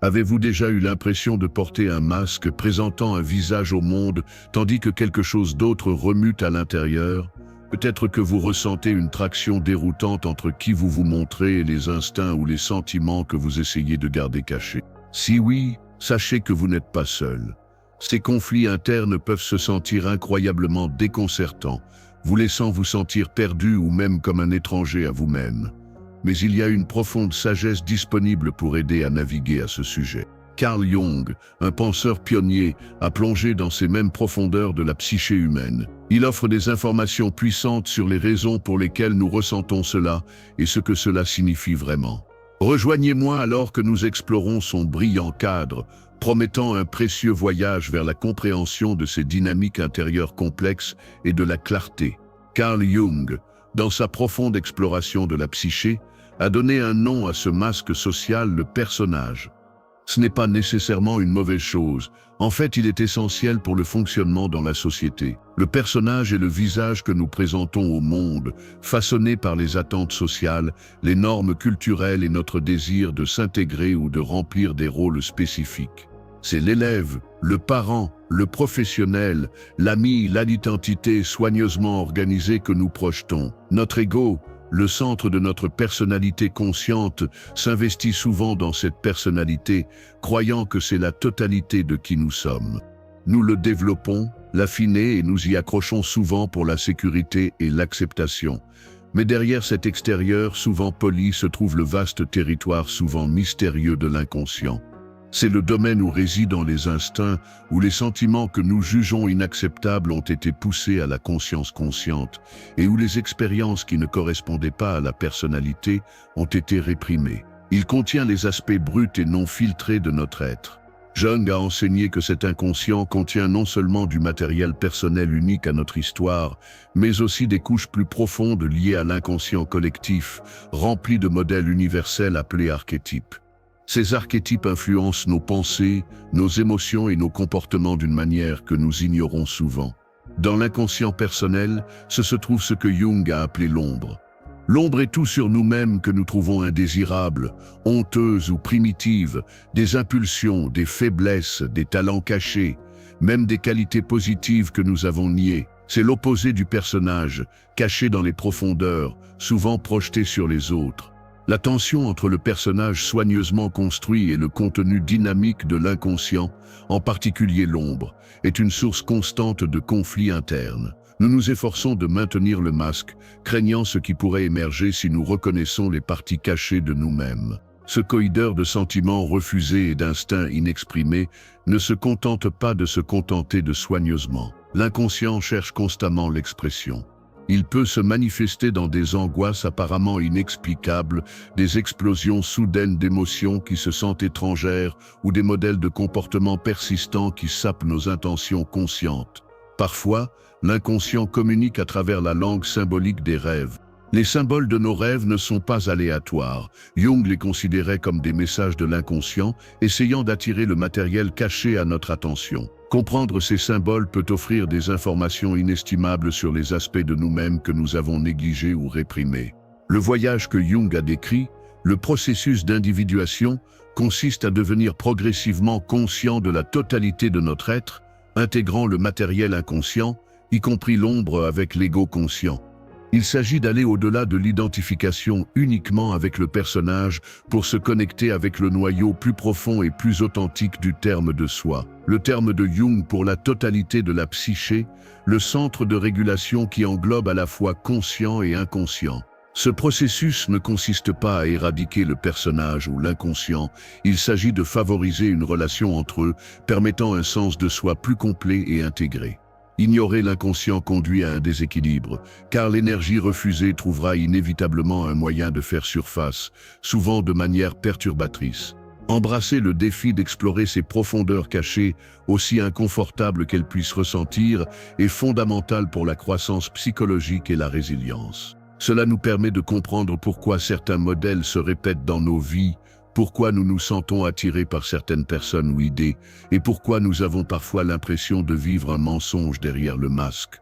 Avez-vous déjà eu l'impression de porter un masque présentant un visage au monde, tandis que quelque chose d'autre remue à l'intérieur? Peut-être que vous ressentez une traction déroutante entre qui vous vous montrez et les instincts ou les sentiments que vous essayez de garder cachés. Si oui, sachez que vous n'êtes pas seul. Ces conflits internes peuvent se sentir incroyablement déconcertants, vous laissant vous sentir perdu ou même comme un étranger à vous-même. Mais il y a une profonde sagesse disponible pour aider à naviguer à ce sujet. Carl Jung, un penseur pionnier, a plongé dans ces mêmes profondeurs de la psyché humaine. Il offre des informations puissantes sur les raisons pour lesquelles nous ressentons cela et ce que cela signifie vraiment. Rejoignez-moi alors que nous explorons son brillant cadre, promettant un précieux voyage vers la compréhension de ces dynamiques intérieures complexes et de la clarté. Carl Jung, dans sa profonde exploration de la psyché, a donné un nom à ce masque social, le personnage. Ce n'est pas nécessairement une mauvaise chose. En fait, il est essentiel pour le fonctionnement dans la société. Le personnage est le visage que nous présentons au monde, façonné par les attentes sociales, les normes culturelles et notre désir de s'intégrer ou de remplir des rôles spécifiques. C'est l'élève, le parent, le professionnel, l'ami, l'identité soigneusement organisée que nous projetons. Notre ego, le centre de notre personnalité consciente, s'investit souvent dans cette personnalité, croyant que c'est la totalité de qui nous sommes. Nous le développons, l'affinons et nous y accrochons souvent pour la sécurité et l'acceptation. Mais derrière cet extérieur souvent poli se trouve le vaste territoire souvent mystérieux de l'inconscient. C'est le domaine où résident les instincts, où les sentiments que nous jugeons inacceptables ont été poussés à la conscience consciente, et où les expériences qui ne correspondaient pas à la personnalité ont été réprimées. Il contient les aspects bruts et non filtrés de notre être. Jung a enseigné que cet inconscient contient non seulement du matériel personnel unique à notre histoire, mais aussi des couches plus profondes liées à l'inconscient collectif, remplies de modèles universels appelés archétypes. Ces archétypes influencent nos pensées, nos émotions et nos comportements d'une manière que nous ignorons souvent. Dans l'inconscient personnel, se trouve ce que Jung a appelé l'ombre. L'ombre est tout sur nous-mêmes que nous trouvons indésirables, honteuses ou primitives, des impulsions, des faiblesses, des talents cachés, même des qualités positives que nous avons niées. C'est l'opposé du personnage, caché dans les profondeurs, souvent projeté sur les autres. La tension entre le personnage soigneusement construit et le contenu dynamique de l'inconscient, en particulier l'ombre, est une source constante de conflits internes. Nous nous efforçons de maintenir le masque, craignant ce qui pourrait émerger si nous reconnaissons les parties cachées de nous-mêmes. Ce coïdeur de sentiments refusés et d'instincts inexprimés ne se contente pas de se contenter de soigneusement. L'inconscient cherche constamment l'expression. Il peut se manifester dans des angoisses apparemment inexplicables, des explosions soudaines d'émotions qui se sentent étrangères ou des modèles de comportement persistants qui sapent nos intentions conscientes. Parfois, l'inconscient communique à travers la langue symbolique des rêves. Les symboles de nos rêves ne sont pas aléatoires. Jung les considérait comme des messages de l'inconscient, essayant d'attirer le matériel caché à notre attention. Comprendre ces symboles peut offrir des informations inestimables sur les aspects de nous-mêmes que nous avons négligés ou réprimés. Le voyage que Jung a décrit, le processus d'individuation, consiste à devenir progressivement conscient de la totalité de notre être, intégrant le matériel inconscient, y compris l'ombre avec l'ego conscient. Il s'agit d'aller au-delà de l'identification uniquement avec le personnage pour se connecter avec le noyau plus profond et plus authentique du terme de soi. Le terme de Jung pour la totalité de la psyché, le centre de régulation qui englobe à la fois conscient et inconscient. Ce processus ne consiste pas à éradiquer le personnage ou l'inconscient, il s'agit de favoriser une relation entre eux, permettant un sens de soi plus complet et intégré. Ignorer l'inconscient conduit à un déséquilibre, car l'énergie refusée trouvera inévitablement un moyen de faire surface, souvent de manière perturbatrice. Embrasser le défi d'explorer ces profondeurs cachées, aussi inconfortables qu'elles puissent ressentir, est fondamental pour la croissance psychologique et la résilience. Cela nous permet de comprendre pourquoi certains modèles se répètent dans nos vies, pourquoi nous nous sentons attirés par certaines personnes ou idées, et pourquoi nous avons parfois l'impression de vivre un mensonge derrière le masque.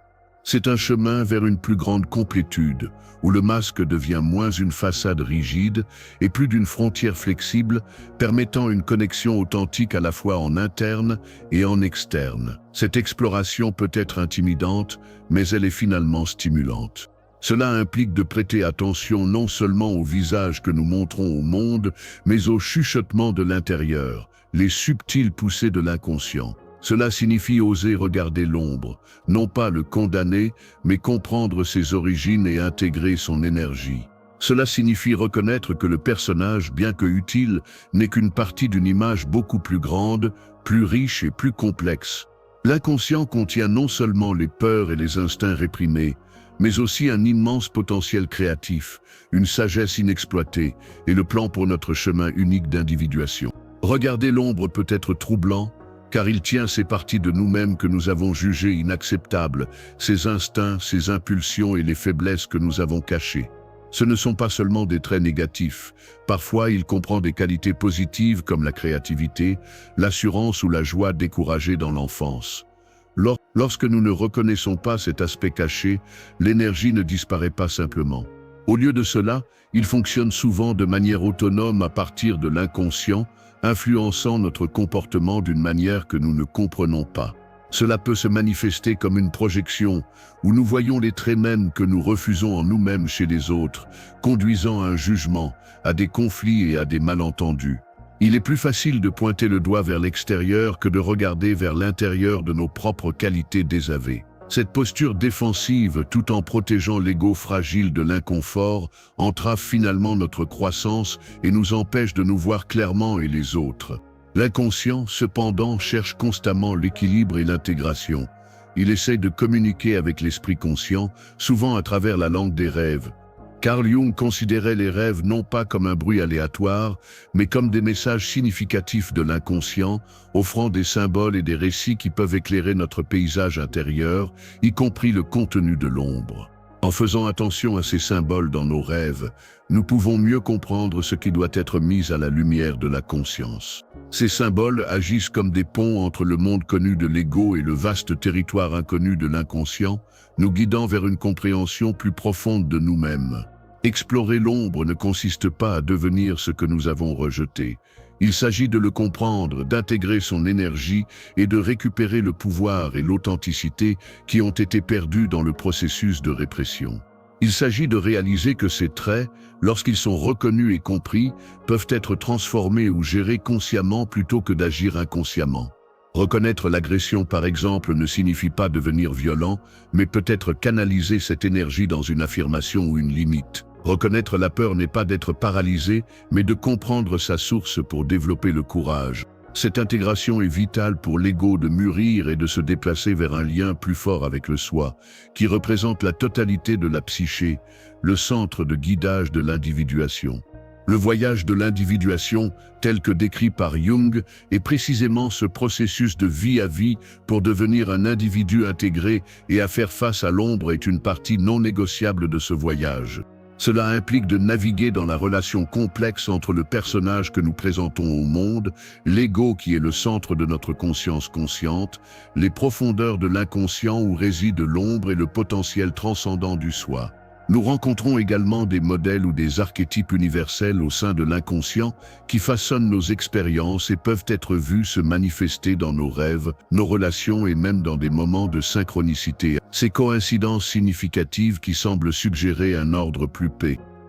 C'est un chemin vers une plus grande complétude, où le masque devient moins une façade rigide et plus d'une frontière flexible, permettant une connexion authentique à la fois en interne et en externe. Cette exploration peut être intimidante, mais elle est finalement stimulante. Cela implique de prêter attention non seulement au visage que nous montrons au monde, mais aux chuchotements de l'intérieur, les subtiles poussées de l'inconscient. Cela signifie oser regarder l'ombre, non pas le condamner, mais comprendre ses origines et intégrer son énergie. Cela signifie reconnaître que le personnage, bien que utile, n'est qu'une partie d'une image beaucoup plus grande, plus riche et plus complexe. L'inconscient contient non seulement les peurs et les instincts réprimés, mais aussi un immense potentiel créatif, une sagesse inexploitée et le plan pour notre chemin unique d'individuation. Regarder l'ombre peut être troublant, car il tient ces parties de nous-mêmes que nous avons jugées inacceptables, ces instincts, ces impulsions et les faiblesses que nous avons cachées. Ce ne sont pas seulement des traits négatifs, parfois il comprend des qualités positives comme la créativité, l'assurance ou la joie découragée dans l'enfance. Lorsque nous ne reconnaissons pas cet aspect caché, l'énergie ne disparaît pas simplement. Au lieu de cela, il fonctionne souvent de manière autonome à partir de l'inconscient, influençant notre comportement d'une manière que nous ne comprenons pas. Cela peut se manifester comme une projection, où nous voyons les traits mêmes que nous refusons en nous-mêmes chez les autres, conduisant à un jugement, à des conflits et à des malentendus. Il est plus facile de pointer le doigt vers l'extérieur que de regarder vers l'intérieur de nos propres qualités désavées. Cette posture défensive, tout en protégeant l'ego fragile de l'inconfort, entrave finalement notre croissance et nous empêche de nous voir clairement et les autres. L'inconscient, cependant, cherche constamment l'équilibre et l'intégration. Il essaie de communiquer avec l'esprit conscient, souvent à travers la langue des rêves. Carl Jung considérait les rêves non pas comme un bruit aléatoire, mais comme des messages significatifs de l'inconscient, offrant des symboles et des récits qui peuvent éclairer notre paysage intérieur, y compris le contenu de l'ombre. En faisant attention à ces symboles dans nos rêves, nous pouvons mieux comprendre ce qui doit être mis à la lumière de la conscience. Ces symboles agissent comme des ponts entre le monde connu de l'ego et le vaste territoire inconnu de l'inconscient, nous guidant vers une compréhension plus profonde de nous-mêmes. Explorer l'ombre ne consiste pas à devenir ce que nous avons rejeté. Il s'agit de le comprendre, d'intégrer son énergie et de récupérer le pouvoir et l'authenticité qui ont été perdus dans le processus de répression. Il s'agit de réaliser que ces traits, lorsqu'ils sont reconnus et compris, peuvent être transformés ou gérés consciemment plutôt que d'agir inconsciemment. Reconnaître l'agression, par exemple, ne signifie pas devenir violent, mais peut-être canaliser cette énergie dans une affirmation ou une limite. Reconnaître la peur n'est pas d'être paralysé, mais de comprendre sa source pour développer le courage. Cette intégration est vitale pour l'ego de mûrir et de se déplacer vers un lien plus fort avec le soi, qui représente la totalité de la psyché, le centre de guidage de l'individuation. Le voyage de l'individuation, tel que décrit par Jung, est précisément ce processus de vie à vie pour devenir un individu intégré et à faire face à l'ombre est une partie non négociable de ce voyage. Cela implique de naviguer dans la relation complexe entre le personnage que nous présentons au monde, l'ego qui est le centre de notre conscience consciente, les profondeurs de l'inconscient où réside l'ombre et le potentiel transcendant du soi. Nous rencontrons également des modèles ou des archétypes universels au sein de l'inconscient qui façonnent nos expériences et peuvent être vus se manifester dans nos rêves, nos relations et même dans des moments de synchronicité. Ces coïncidences significatives qui semblent suggérer un ordre plus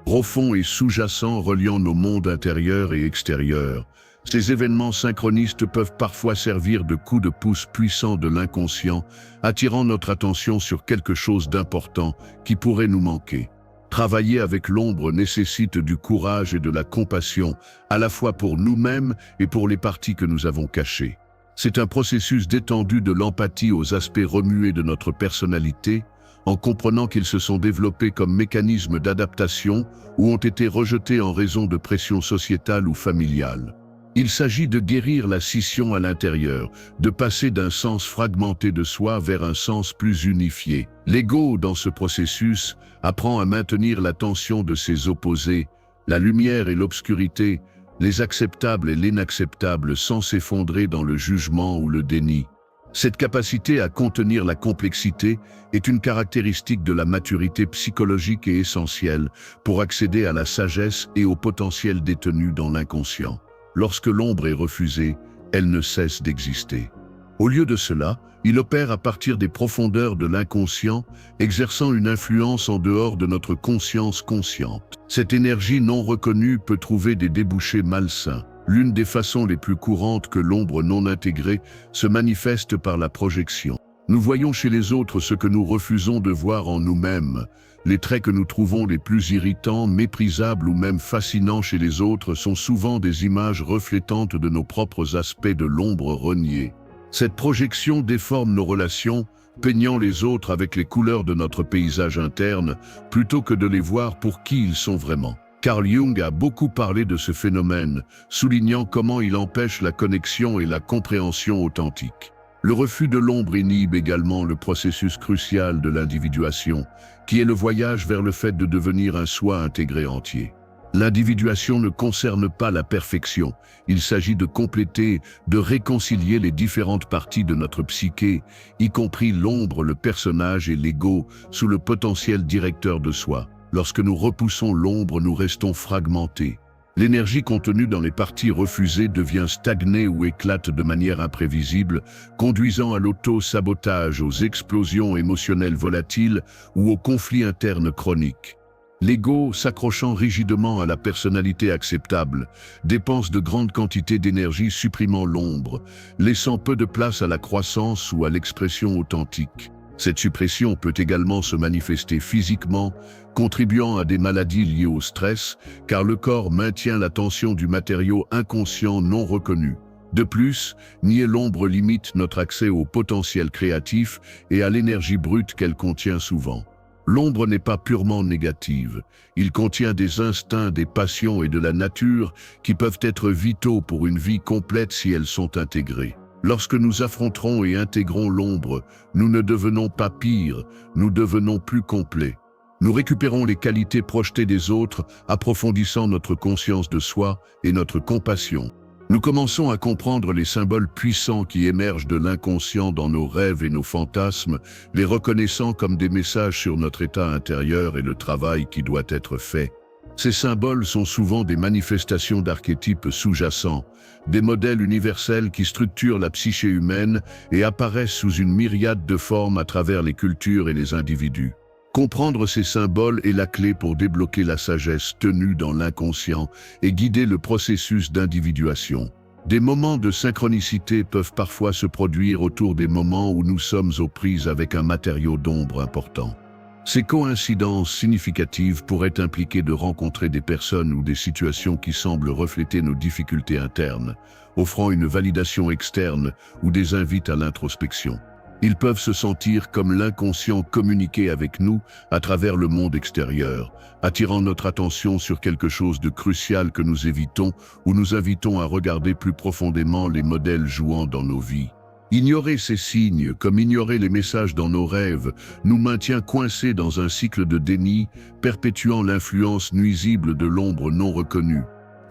profond et sous-jacent reliant nos mondes intérieurs et extérieurs. Ces événements synchronistes peuvent parfois servir de coup de pouce puissant de l'inconscient, attirant notre attention sur quelque chose d'important qui pourrait nous manquer. Travailler avec l'ombre nécessite du courage et de la compassion, à la fois pour nous-mêmes et pour les parties que nous avons cachées. C'est un processus d'étendue de l'empathie aux aspects remués de notre personnalité, en comprenant qu'ils se sont développés comme mécanismes d'adaptation ou ont été rejetés en raison de pression sociétale ou familiale. Il s'agit de guérir la scission à l'intérieur, de passer d'un sens fragmenté de soi vers un sens plus unifié. L'ego, dans ce processus, apprend à maintenir la tension de ses opposés, la lumière et l'obscurité, les acceptables et l'inacceptable sans s'effondrer dans le jugement ou le déni. Cette capacité à contenir la complexité est une caractéristique de la maturité psychologique et essentielle pour accéder à la sagesse et au potentiel détenu dans l'inconscient. Lorsque l'ombre est refusée, elle ne cesse d'exister. Au lieu de cela, il opère à partir des profondeurs de l'inconscient, exerçant une influence en dehors de notre conscience consciente. Cette énergie non reconnue peut trouver des débouchés malsains. L'une des façons les plus courantes que l'ombre non intégrée se manifeste par la projection. Nous voyons chez les autres ce que nous refusons de voir en nous-mêmes. Les traits que nous trouvons les plus irritants, méprisables ou même fascinants chez les autres sont souvent des images reflétantes de nos propres aspects de l'ombre reniée. Cette projection déforme nos relations, peignant les autres avec les couleurs de notre paysage interne, plutôt que de les voir pour qui ils sont vraiment. Carl Jung a beaucoup parlé de ce phénomène, soulignant comment il empêche la connexion et la compréhension authentique. Le refus de l'ombre inhibe également le processus crucial de l'individuation, qui est le voyage vers le fait de devenir un soi intégré entier. L'individuation ne concerne pas la perfection, il s'agit de compléter, de réconcilier les différentes parties de notre psyché, y compris l'ombre, le personnage et l'ego, sous le potentiel directeur de soi. Lorsque nous repoussons l'ombre, nous restons fragmentés. L'énergie contenue dans les parties refusées devient stagnée ou éclate de manière imprévisible, conduisant à l'auto-sabotage, aux explosions émotionnelles volatiles ou aux conflits internes chroniques. L'ego, s'accrochant rigidement à la personnalité acceptable, dépense de grandes quantités d'énergie supprimant l'ombre, laissant peu de place à la croissance ou à l'expression authentique. Cette suppression peut également se manifester physiquement, contribuant à des maladies liées au stress, car le corps maintient la tension du matériau inconscient non reconnu. De plus, nier l'ombre limite notre accès au potentiel créatif et à l'énergie brute qu'elle contient souvent. L'ombre n'est pas purement négative. Il contient des instincts, des passions et de la nature qui peuvent être vitaux pour une vie complète si elles sont intégrées. Lorsque nous affronterons et intégrons l'ombre, nous ne devenons pas pires, nous devenons plus complets. Nous récupérons les qualités projetées des autres, approfondissant notre conscience de soi et notre compassion. Nous commençons à comprendre les symboles puissants qui émergent de l'inconscient dans nos rêves et nos fantasmes, les reconnaissant comme des messages sur notre état intérieur et le travail qui doit être fait. Ces symboles sont souvent des manifestations d'archétypes sous-jacents, des modèles universels qui structurent la psyché humaine et apparaissent sous une myriade de formes à travers les cultures et les individus. Comprendre ces symboles est la clé pour débloquer la sagesse tenue dans l'inconscient et guider le processus d'individuation. Des moments de synchronicité peuvent parfois se produire autour des moments où nous sommes aux prises avec un matériau d'ombre important. Ces coïncidences significatives pourraient impliquer de rencontrer des personnes ou des situations qui semblent refléter nos difficultés internes, offrant une validation externe ou des invites à l'introspection. Ils peuvent se sentir comme l'inconscient communiquer avec nous à travers le monde extérieur, attirant notre attention sur quelque chose de crucial que nous évitons ou nous invitons à regarder plus profondément les modèles jouant dans nos vies. Ignorer ces signes, comme ignorer les messages dans nos rêves, nous maintient coincés dans un cycle de déni, perpétuant l'influence nuisible de l'ombre non reconnue.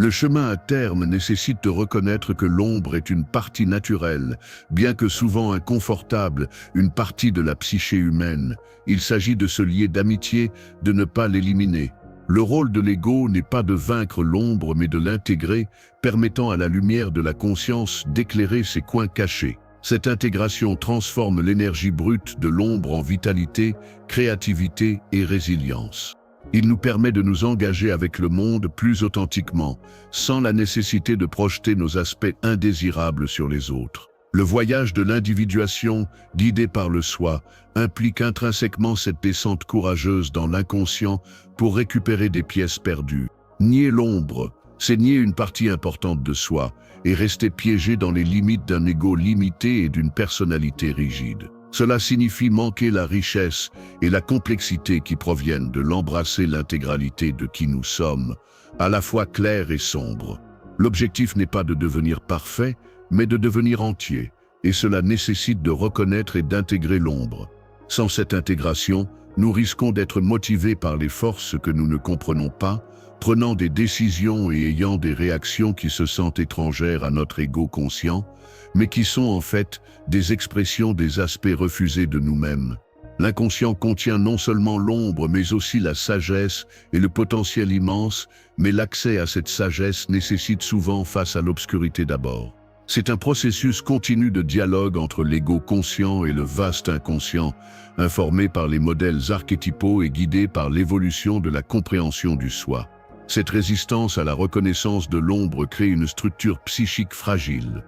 Le chemin à terme nécessite de reconnaître que l'ombre est une partie naturelle, bien que souvent inconfortable, une partie de la psyché humaine. Il s'agit de se lier d'amitié, de ne pas l'éliminer. Le rôle de l'ego n'est pas de vaincre l'ombre, mais de l'intégrer, permettant à la lumière de la conscience d'éclairer ses coins cachés. Cette intégration transforme l'énergie brute de l'ombre en vitalité, créativité et résilience. Il nous permet de nous engager avec le monde plus authentiquement, sans la nécessité de projeter nos aspects indésirables sur les autres. Le voyage de l'individuation, guidé par le soi, implique intrinsèquement cette descente courageuse dans l'inconscient pour récupérer des pièces perdues. Nier l'ombre, c'est nier une partie importante de soi et rester piégé dans les limites d'un ego limité et d'une personnalité rigide. Cela signifie manquer la richesse et la complexité qui proviennent de l'embrasser l'intégralité de qui nous sommes, à la fois clair et sombre. L'objectif n'est pas de devenir parfait, mais de devenir entier, et cela nécessite de reconnaître et d'intégrer l'ombre. Sans cette intégration, nous risquons d'être motivés par les forces que nous ne comprenons pas, prenant des décisions et ayant des réactions qui se sentent étrangères à notre ego conscient, mais qui sont en fait des expressions des aspects refusés de nous-mêmes. L'inconscient contient non seulement l'ombre, mais aussi la sagesse et le potentiel immense, mais l'accès à cette sagesse nécessite souvent face à l'obscurité d'abord. C'est un processus continu de dialogue entre l'ego conscient et le vaste inconscient, informé par les modèles archétypaux et guidé par l'évolution de la compréhension du soi. Cette résistance à la reconnaissance de l'ombre crée une structure psychique fragile.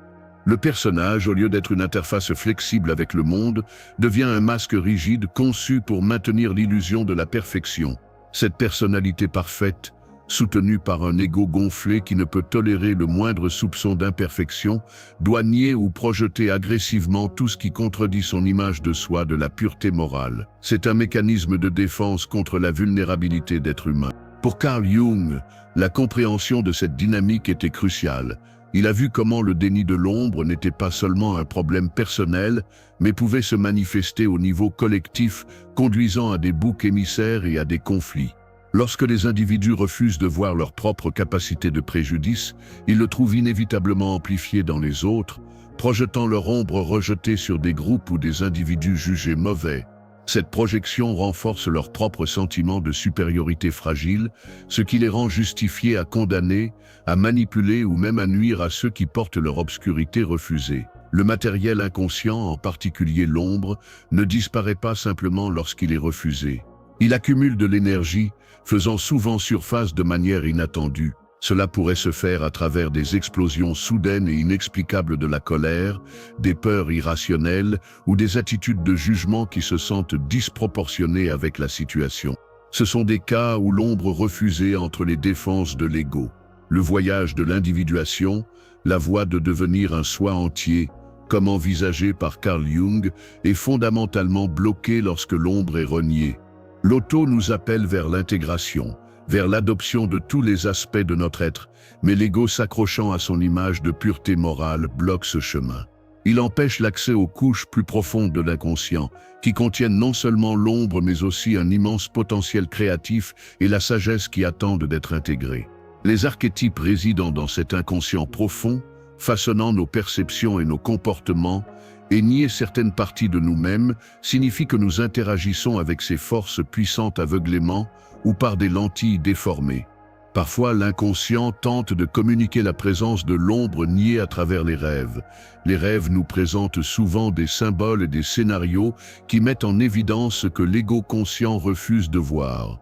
Le personnage, au lieu d'être une interface flexible avec le monde, devient un masque rigide conçu pour maintenir l'illusion de la perfection. Cette personnalité parfaite, soutenue par un ego gonflé qui ne peut tolérer le moindre soupçon d'imperfection, doit nier ou projeter agressivement tout ce qui contredit son image de soi de la pureté morale. C'est un mécanisme de défense contre la vulnérabilité d'être humain. Pour Carl Jung, la compréhension de cette dynamique était cruciale. Il a vu comment le déni de l'ombre n'était pas seulement un problème personnel, mais pouvait se manifester au niveau collectif, conduisant à des boucs émissaires et à des conflits. Lorsque les individus refusent de voir leur propre capacité de préjudice, ils le trouvent inévitablement amplifié dans les autres, projetant leur ombre rejetée sur des groupes ou des individus jugés mauvais. Cette projection renforce leur propre sentiment de supériorité fragile, ce qui les rend justifiés à condamner, à manipuler ou même à nuire à ceux qui portent leur obscurité refusée. Le matériel inconscient, en particulier l'ombre, ne disparaît pas simplement lorsqu'il est refusé. Il accumule de l'énergie, faisant souvent surface de manière inattendue. Cela pourrait se faire à travers des explosions soudaines et inexplicables de la colère, des peurs irrationnelles ou des attitudes de jugement qui se sentent disproportionnées avec la situation. Ce sont des cas où l'ombre refusée entre les défenses de l'ego. Le voyage de l'individuation, la voie de devenir un soi entier, comme envisagé par Carl Jung, est fondamentalement bloqué lorsque l'ombre est reniée. L'auto nous appelle vers l'intégration, vers l'adoption de tous les aspects de notre être, mais l'ego s'accrochant à son image de pureté morale bloque ce chemin. Il empêche l'accès aux couches plus profondes de l'inconscient, qui contiennent non seulement l'ombre mais aussi un immense potentiel créatif et la sagesse qui attendent d'être intégrés. Les archétypes résidant dans cet inconscient profond, façonnant nos perceptions et nos comportements, et nier certaines parties de nous-mêmes signifie que nous interagissons avec ces forces puissantes aveuglément ou par des lentilles déformées. Parfois, l'inconscient tente de communiquer la présence de l'ombre niée à travers les rêves. Les rêves nous présentent souvent des symboles et des scénarios qui mettent en évidence ce que l'ego conscient refuse de voir.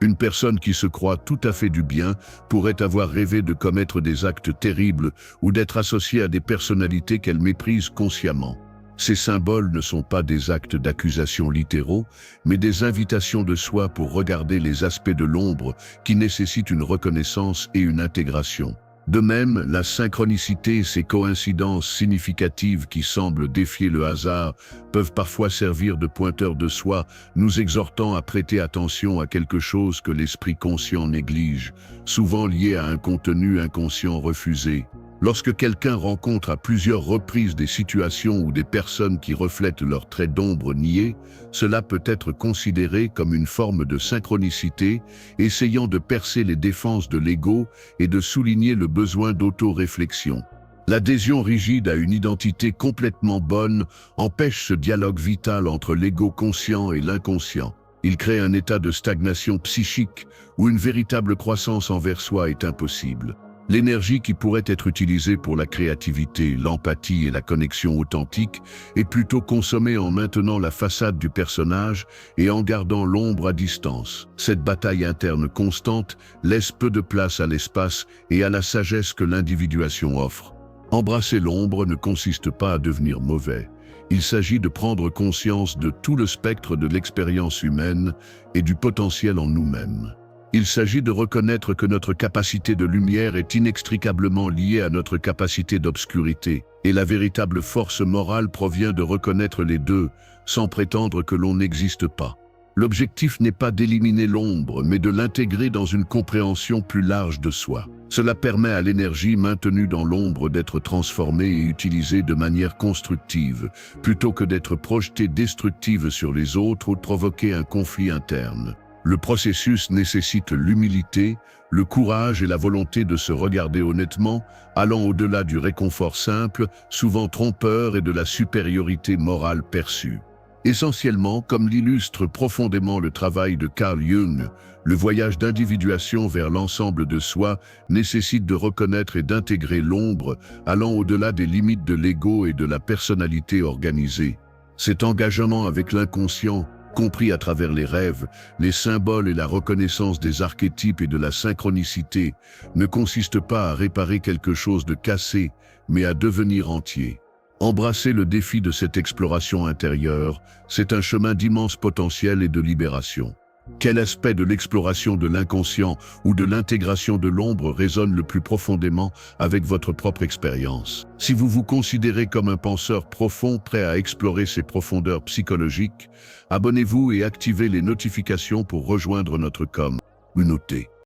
Une personne qui se croit tout à fait du bien pourrait avoir rêvé de commettre des actes terribles ou d'être associée à des personnalités qu'elle méprise consciemment. Ces symboles ne sont pas des actes d'accusation littéraux, mais des invitations de soi pour regarder les aspects de l'ombre qui nécessitent une reconnaissance et une intégration. De même, la synchronicité et ces coïncidences significatives qui semblent défier le hasard peuvent parfois servir de pointeur de soi, nous exhortant à prêter attention à quelque chose que l'esprit conscient néglige, souvent lié à un contenu inconscient refusé. Lorsque quelqu'un rencontre à plusieurs reprises des situations ou des personnes qui reflètent leurs traits d'ombre niés, cela peut être considéré comme une forme de synchronicité, essayant de percer les défenses de l'ego et de souligner le besoin d'auto-réflexion. L'adhésion rigide à une identité complètement bonne empêche ce dialogue vital entre l'ego conscient et l'inconscient. Il crée un état de stagnation psychique où une véritable croissance envers soi est impossible. L'énergie qui pourrait être utilisée pour la créativité, l'empathie et la connexion authentique est plutôt consommée en maintenant la façade du personnage et en gardant l'ombre à distance. Cette bataille interne constante laisse peu de place à l'espace et à la sagesse que l'individuation offre. Embrasser l'ombre ne consiste pas à devenir mauvais. Il s'agit de prendre conscience de tout le spectre de l'expérience humaine et du potentiel en nous-mêmes. Il s'agit de reconnaître que notre capacité de lumière est inextricablement liée à notre capacité d'obscurité, et la véritable force morale provient de reconnaître les deux, sans prétendre que l'on n'existe pas. L'objectif n'est pas d'éliminer l'ombre, mais de l'intégrer dans une compréhension plus large de soi. Cela permet à l'énergie maintenue dans l'ombre d'être transformée et utilisée de manière constructive, plutôt que d'être projetée destructive sur les autres ou de provoquer un conflit interne. Le processus nécessite l'humilité, le courage et la volonté de se regarder honnêtement, allant au-delà du réconfort simple, souvent trompeur et de la supériorité morale perçue. Essentiellement, comme l'illustre profondément le travail de Carl Jung, le voyage d'individuation vers l'ensemble de soi nécessite de reconnaître et d'intégrer l'ombre, allant au-delà des limites de l'ego et de la personnalité organisée. Cet engagement avec l'inconscient, compris à travers les rêves, les symboles et la reconnaissance des archétypes et de la synchronicité, ne consiste pas à réparer quelque chose de cassé, mais à devenir entier. Embrasser le défi de cette exploration intérieure, c'est un chemin d'immense potentiel et de libération. Quel aspect de l'exploration de l'inconscient ou de l'intégration de l'ombre résonne le plus profondément avec votre propre expérience? Si vous vous considérez comme un penseur profond prêt à explorer ces profondeurs psychologiques, abonnez-vous et activez les notifications pour rejoindre notre communauté.